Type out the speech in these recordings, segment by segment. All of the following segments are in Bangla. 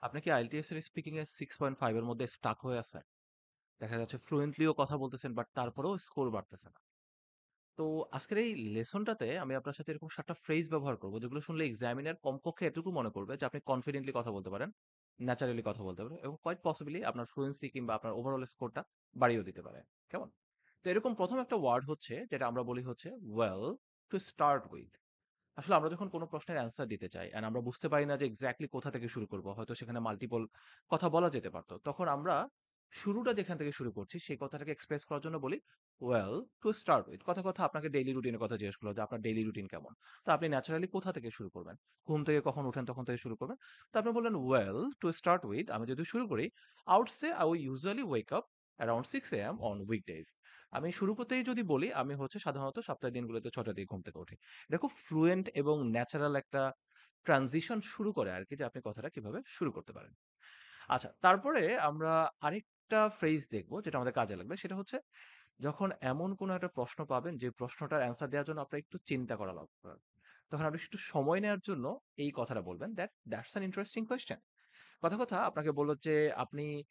আপনি কি IELTS এর স্পিকিং এ 6.5 এর মধ্যে স্টাক হয়ে আছেন? দেখা যাচ্ছে ফ্লুয়েন্টলিও কথা বলতেছেন বাট তারপরেও স্কোর বাড়তেছে না। তো আজকের এই লেসনটাতে আমি আপনার সাথে এরকম ৭ টা ফ্রেজ ব্যবহার করব যেগুলো শুনলে এক্সামিনার কমপক্ষে এটুকু মনে করবে যে আপনি কনফিডেন্টলি কথা বলতে পারেন, ন্যাচারালি কথা বলতে পারেন এবং কোয়াইট পসিবলি আপনার ফ্লুয়েন্সি কিংবা আপনার ওভারঅল স্কোরটা বাড়িয়েও দিতে পারে। কেমন? তো এরকম ১ম একটা ওয়ার্ড হচ্ছে যেটা আমরা বলি হচ্ছে ওয়েল টু স্টার্ট উইথ। আসলে আমরা যখন কোনো প্রশ্নের অ্যান্সার দিতে চাই অ্যান্ড আমরা বুঝতে পারি না যে এক্স্যাক্টলি কোথা থেকে শুরু করব। হয়তো সেখানে মাল্টিপল কথা বলা যেতে পারত। তখন আমরা শুরুটা যেখান থেকে শুরু করছি সেই কথাটাকে এক্সপ্রেস করার জন্য বলি, "ওয়েল টু স্টার্ট উইথ।" কথা আপনাকে ডেইলি রুটিনের কথা জিজ্ঞেস করল যে আপনার ডেইলি রুটিন কেমন? তো আপনি ন্যাচারালি কোথা থেকে শুরু করবেন? ঘুম থেকে কখন উঠেন তখন থেকে শুরু করবেন। তো আপনি বললেন, "ওয়েল টু স্টার্ট উইথ আমি যদি শুরু করি, I would say I will usually wake up around 6 AM on weekdays." আমি শুরু করতেই যদি বলি, আমি হচ্ছে সাধারণত সপ্তাহের দিনগুলোতে ৬ টার দিকে ঘুম থেকে উঠি। এটা খুব ফ্লুয়েন্ট এবং ন্যাচারাল একটা ট্রানজিশন শুরু করে আরকি যে আপনি কথাটা কিভাবে শুরু করতে পারেন। আচ্ছা, তারপরে আমরা আরেকটা ফ্রেজ দেখব যেটা আমাদের কাজে লাগবে। সেটা হচ্ছে যখন এমন কোনো একটা প্রশ্ন পাবেন যে প্রশ্নটার অ্যান্সার দেওয়ার জন্য আপনার একটু চিন্তা করা লাগবে। তখন আপনি একটু সময় নেওয়ার জন্য এই কথাটা বলবেন দ্যাটস অ্যান ইন্টারেস্টিং কোয়েশ্চেন। কথা আপনাকে বলল যে আপনি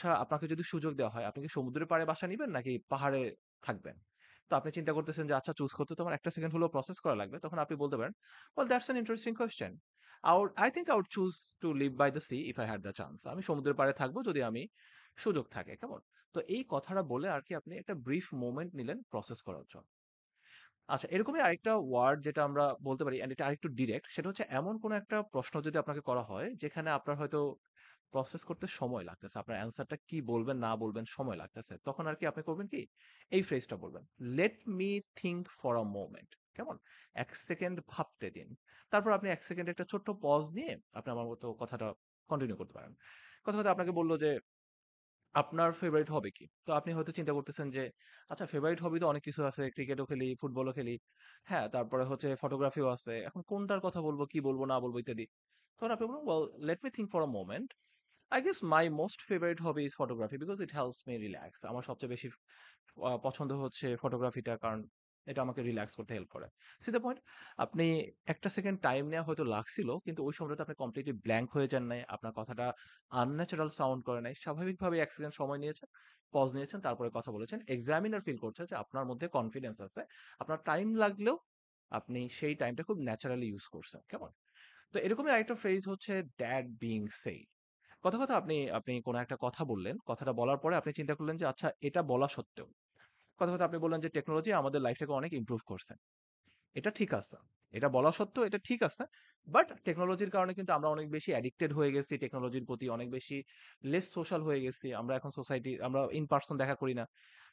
আপনাকে যদি সুযোগ দেওয়া হয়, আপনি কি সমুদ্রের পাড়ে বাসা নিবেন নাকি পাহাড়ে থাকবেন? তো আপনি চিন্তা করতেছেন যে আচ্ছা চুজ করতে তো আমার ১ টা সেকেন্ড হলেও প্রসেস করা লাগবে। তখন আপনি বলতে পারেন, "Well, that's an interesting question. I think I would choose to live by the sea if I had the chance." আমি সমুদ্রের পাড়ে থাকবো যদি আমি সুযোগ থাকে। কেমন? তো এই কথাটা বলে আরকি আপনি একটা ব্রিফ মোমেন্ট নিলেন প্রসেস করার জন্য। আচ্ছা, এরকমই আরেকটা ওয়ার্ড যেটা আমরা বলতে পারি অ্যান্ড এটা আরেকটু ডিরেক্ট সেটা হচ্ছে এমন কোনো একটা প্রশ্ন যদি আপনাকে করা হয় যেখানে আপনার হয়তো প্রসেস করতে সময় লাগতেছে। আপনার অ্যান্সারটা কি বলবেন না বলবেন সময় লাগতেছে। তখন আরকি আপনি করবেন কি? এই ফ্রেজটা বলবেন। "Let me think for a moment." কেমন? ১ সেকেন্ড ভাবতে দিন। তারপর আপনি ১ সেকেন্ড একটা ছোট্ট পজ নিয়ে আপনি আমার মতো কথাটা কন্টিনিউ করতে পারেন। কথা আপনাকে বলল যে আপনার ফেভারিট হবি কি? তো আপনি হয়তো চিন্তা করতেছেন যে, আচ্ছা ফেভারিট হবি তো অনেক কিছু আছে। ক্রিকেটও খেলি, ফুটবলও খেলি। হ্যাঁ, তারপরে হচ্ছে ফটোগ্রাফিও আছে। এখন কোনটার কথা বলব, কি বলব, না বলব ইত্যাদি। তখন আপনি বলুন, "Well, let me think for a moment. I guess my most favorite hobby is photography because it helps me relax." আমার সবচেয়ে বেশি পছন্দ হচ্ছে ফটোগ্রাফিটা কারণ এটা আমাকে রিল্যাক্স করতে হেল্প করে। C the point? আপনি একটা সেকেন্ড টাইম নেওয়া হয়তো লাগছিল কিন্তু ওই সময়টাতে আপনি কমপ্লিটলি ব্ল্যাংক হয়ে যান নাই। আপনার কথাটা আনন্যাচারাল সাউন্ড করে নাই। স্বাভাবিকভাবে ১ সেকেন্ড সময় নিয়েছেন, পজ নিয়েছেন, তারপরে কথা বলেছেন। এক্সামিনার ফিল করছে যে আপনার মধ্যে কনফিডেন্স আছে। আপনার টাইম লাগলেও আপনি সেই টাইমটা খুব ন্যাচারালি ইউস করছেন। কেমন? তো এরকমই আরেকটা ফ্রেজ হচ্ছে দ্যাট বিং সেইড। আপনি আপনি কোন একটা কথা বললেন। কথাটা বলার পরে আপনি চিন্তা করলেন যে আচ্ছা এটা বলা সত্ত্বেও আপনি বললেন যে টেকনোলজি আমাদের লাইফটাকে অনেক ইমপ্রুভ করছে। এটা ঠিক আছে। এটা বলা সত্ত্বেও এটা ঠিক আছে। বাট টেকনোলজির কারণে কিন্তু আমরা অনেক বেশি অ্যাডিক্টেড হয়ে গেছি টেকনোলজির প্রতি অনেক বেশি লেস সোশ্যাল হয়ে গেছি। আমরা এখন আমরা ইন পারসন দেখা করি না।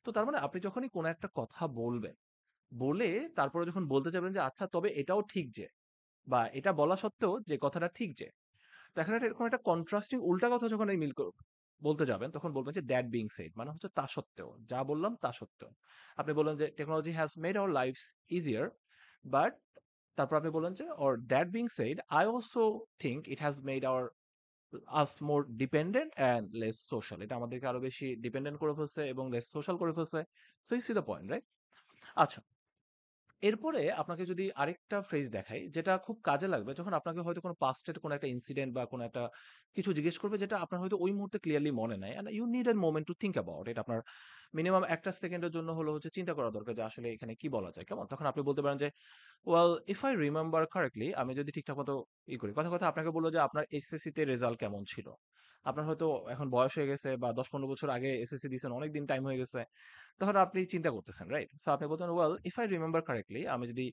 তো তার মানে আপনি যখনই কোন একটা কথা বলবেন, বলে তারপরে যখন বলতে যাবেন যে আচ্ছা তবে এটাও ঠিক যে বা এটা বলা সত্ত্বেও যে কথাটা ঠিক যে দেখা যায় এরকম একটা কন্ট্রাস্টিং উল্টা কথা যখন এই বলতে যাবেন তখন বলবেন যে দ্যাট বিং সেড মানে হচ্ছে তা সত্ত্বেও যা বললাম তা সত্ত্বেও আপনি বললেন যে technology has made our lives easier but তারপর আপনি বললেন যে or that being said I also think it has made our us more dependent and less social এটা আমাদেরকে আরো বেশি ডিপেন্ডেন্ট করে ফেলছে এবং লেস সোশ্যাল করে ফেলছে so you see the point right আচ্ছা এরপরে আপনাকে যদি আরেকটা ফ্রেজ দেখাই, যেটা খুব কাজে লাগবে যখন আপনাকে হয়তো কোনো পাস্ট এর কোনো একটা ইনসিডেন্ট বা কোনো একটা কিছু জিজ্ঞেস করবে যেটা আপনার হয়তো ওই মুহূর্তে ক্লিয়ারলি মনে নাই। And you need a moment to think about it. আপনার মিনিমাম ১ টা সেকেন্ডের জন্য হলো হচ্ছে চিন্তা করা দরকার যে আসলে এখানে কি বলা যায়, কেমন? তখন আপনি বলতে পারেন যে, "well if I remember correctly" আমি যদি ঠিকঠাক মতো করি। আপনাকে বলল যে আপনার এসএসসি তে রেজাল্ট কেমন ছিল? আপনার হয়তো এখন বয়স হয়ে গেছে বা ১০-১৫ বছর আগে এসএসসি দিছেন, অনেকদিন টাইম হয়ে গেছে। তখন আপনি চিন্তা করতেছেন, রাইট? সো আপনি বলতেন, "well if I remember correctly" আমি যদি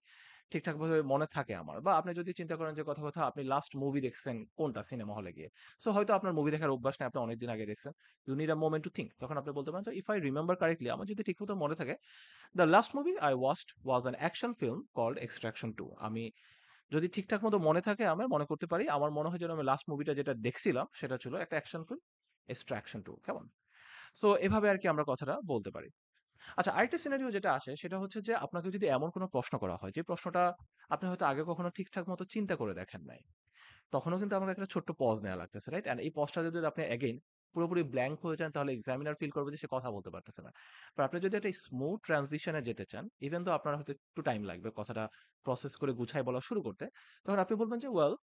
ঠিকঠাকভাবে মনে থাকে আমার বা আপনি যদি চিন্তা করেন যে আপনি লাস্ট মুভি দেখছেন কোনটা সিনেমা হলে গিয়ে। সো হয়তো আপনার মুভি দেখার অভ্যাস নাই, আপনি অনেকদিন আগে দেখছেন। You need a moment to think. তখন আপনি বলতে পারেন যে, "ইফ আই রিমেম্বার কারেক্টলি" আমার যদি ঠিকমতো মনে থাকে, "the last movie I watched was an action film called 'Extraction 2'" আমি যদি ঠিকঠাক মতো মনে থাকে আমার মনে করতে পারি, আমার মনে হয় যেন আমি লাস্ট মুভিটা যেটা দেখছিলাম সেটা ছিল একটা অ্যাকশন ফিল্ম 'এক্সট্রাকশন 2' কেমন? সো এভাবে আরকি আমরা কথাটা বলতে পারি। আচ্ছা আরেকটা সিনারিও যেটা আসে সেটা হচ্ছে যে আপনাকে যদি এমন কোনো প্রশ্ন করা হয় যে প্রশ্নটা আপনি হয়তো আগে কখনো ঠিকঠাক মতো চিন্তা করে দেখেন নাই। তখনও কিন্তু আমাকে একটা ছোট্ট পজ নেওয়া লাগতেছে, রাইট? অ্যান্ড এই পজটা যদি আপনি এগেইন পুরোপুরি ব্ল্যাংক হয়ে যান তাহলে এক্সামিনার ফিল করবে যে সে কথা বলতে পারতেছে না। বাট আপনি যদি একটা স্মুথ ট্রানজিশন এ যেতে চান, ইভেন দো আপনার হয়তো একটু টাইম লাগবে কথাটা প্রসেস করে গুছায় বলা শুরু করতে, তখন আপনি বলবেন যে, "well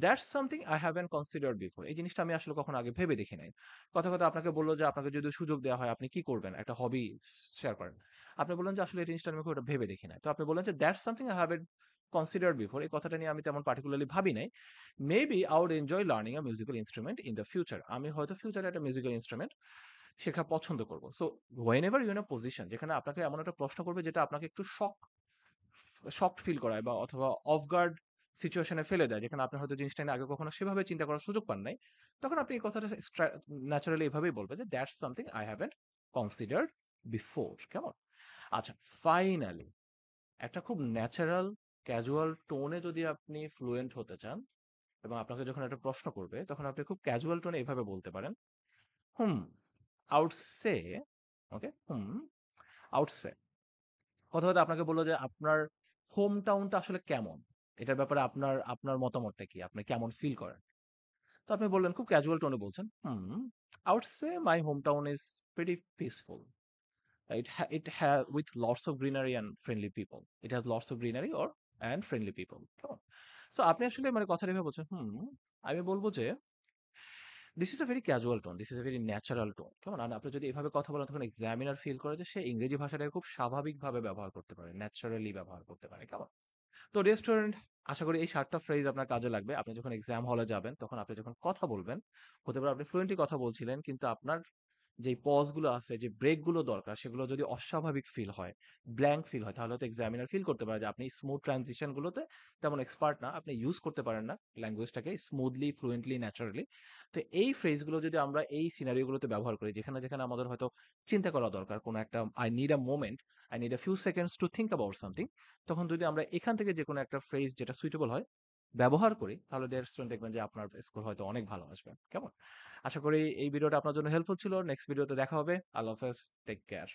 that's something I haven't considered before. এই জিনিসটা আমি আসলে কখনো আগে ভেবে দেখি নাই। কথা আপনাকে বলল যে আপনাকে যদি সুযোগ দেওয়া হয় আপনি কি করবেন? একটা হবি শেয়ার করেন। আপনি বললেন যে আসলে এই জিনিসটা আমি খুব একটা ভেবে দেখি নাই। তো আপনি বললেন যে that's something I haven't considered before. এই কথাটা নিয়ে আমি তেমন পার্টিকুলারলি ভাবি নাই। Maybe I would enjoy learning a musical instrument in the future. আমি হয়তো ফিউচারে একটা মিউজিক্যাল ইন্সট্রুমেন্ট শেখা পছন্দ করব। So whenever you in a position যেখানে আপনাকে এমন একটা প্রশ্ন করবে যেটা আপনাকে একটু শকড ফিল করায় বা অথবা অফ গার্ড সিচুয়েশন এ ফেলে দেয় যেখানে আপনি হয়তো জিনিসটা নিয়ে আগে কখনো সেভাবে চিন্তা করার সুযোগ পান নাই। তখন আপনি এই কথাটা ন্যাচারালি এভাবেই বলবেন যে that's something I haven't considered before. কেমন? আচ্ছা, ফাইনালি একটা খুব ন্যাচারাল ক্যাজুয়াল টোনে যদি আপনি ফ্লুয়েন্ট হতে চান এবং আপনাকে যখন একটা প্রশ্ন করবে তখন আপনি খুব ক্যাজুয়াল টোনে এভাবে বলতে পারেন, হুম, আউট সে, ওকে, আউট সে। কথা আপনাকে বলল যে আপনার হোম টাউনটা আসলে কেমন? এটার ব্যাপারে আপনার আপনার মতামতটা কি? আপনি কেমন ফিল করেন? তো আপনি বললেন খুব ক্যাজুয়াল টোনে বলছেন, I would say my hometown is pretty peaceful. It has with lots of greenery and friendly people. It has lots of greenery or and friendly people. কেমন? সো আপনি আসলে মানে কথাটা এভাবে বলছেন, আমি বলব যে this is a very casual tone, this is a very natural tone. কেমন? আর আপনি যদি এভাবে কথা বলেন তখন এক্সামিনার ফিল করে যে সে ইংরেজি ভাষাটাকে খুব স্বাভাবিকভাবে ব্যবহার করতে পারে, ন্যাচারালি ব্যবহার করতে পারে। কেমন? তো রেস্টুরেন্ট, আশা করি এই ৭ টা ফ্রেজ আপনার কাজে লাগবে। আপনি যখন এক্সাম হলে যাবেন, তখন আপনি যখন কথা বলবেন, হতে পারে আপনি ফ্লুয়েন্টলি কথা বলছিলেন, কিন্তু আপনার যেই পজ গুলো আছে, যে ব্রেক গুলো দরকার, সেগুলো যদি অস্বাভাবিক ফিল হয়, ব্ল্যাংক ফিল হয়, তাহলে হয়তো এক্সামিনার ফিল করতে পারে যে আপনি স্মুথ ট্রানজিশন গুলোতে তেমন এক্সপার্ট না। আপনি ইউজ করতে পারেন না ল্যাঙ্গুয়েজটাকে স্মুথলি, ফ্লুয়েন্টলি, ন্যাচারালি। তো এই ফ্রেজ গুলো যদি আমরা এই সিনারিও গুলোতে ব্যবহার করি, যেখানে আমাদের হয়তো চিন্তা করা দরকার, কোনো একটা I need a moment, I need a few seconds two think about something, তখন যদি আমরা এখান থেকে যেকোনো একটা ফ্রেজ যেটা সুইটেবল হয় ব্যবহার করি, তাহলে রেস্টুরেন্ট দেখবেন যে আপনার স্কোর হয়তো অনেক ভালো আসবে। কেমন? আশা করি এই ভিডিওটা আপনার জন্য হেল্পফুল ছিল। নেক্সট ভিডিওতে দেখা হবে। আল্লাহ হাফেজ। Take care.